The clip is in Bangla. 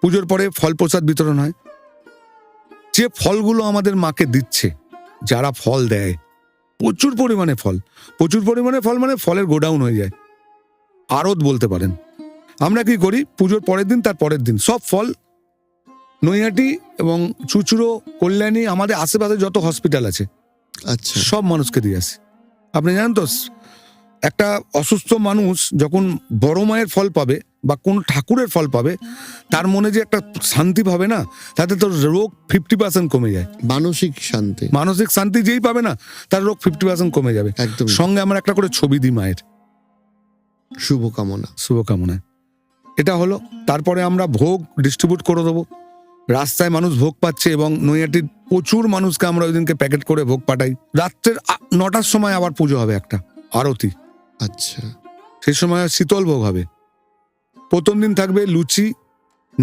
পুজোর পরে ফল প্রসাদ বিতরণ হয়। যে ফলগুলো আমাদের মাকে দিচ্ছে, যারা ফল দেয়, প্রচুর পরিমাণে ফল মানে ফলের গোডাউন হয়ে যায়, আড়ত বলতে পারেন। আমরা কি করি, পুজোর পরের দিন তার পরের দিন সব ফল নৈহাটি এবং চুচুড়ো, কল্যাণী, আমাদের আশেপাশে যত হসপিটাল আছে আচ্ছা, সব মানুষকে দিয়ে আসে। আপনি জানেন তো, একটা অসুস্থ মানুষ যখন বড় মায়ের ফল পাবে বা কোন ঠাকুরের ফল পাবে, তার মনে যে একটা শান্তি পাবে না, তাতে তো রোগ 50% কমে যায়। মানসিক শান্তি, মানসিক শান্তি যেই পাবে না, তার রোগ 50% কমে যাবে। একদম সঙ্গে আমরা একটা করে ছবি দিই মায়ের, শুভকামনা। শুভকামনায়। এটা হলো। তারপরে আমরা ভোগ ডিস্ট্রিবিউট করে দেবো। রাস্তায় মানুষ ভোগ পাচ্ছে এবং নৈহাটির প্রচুর মানুষকে আমরা ওই দিনকে প্যাকেট করে ভোগ পাঠাই। রাত্রের 9টার সময় আবার পুজো হবে, একটা আরতি। আচ্ছা, সেই সময় শীতল ভোগ হবে। প্রথম দিন থাকবে লুচি,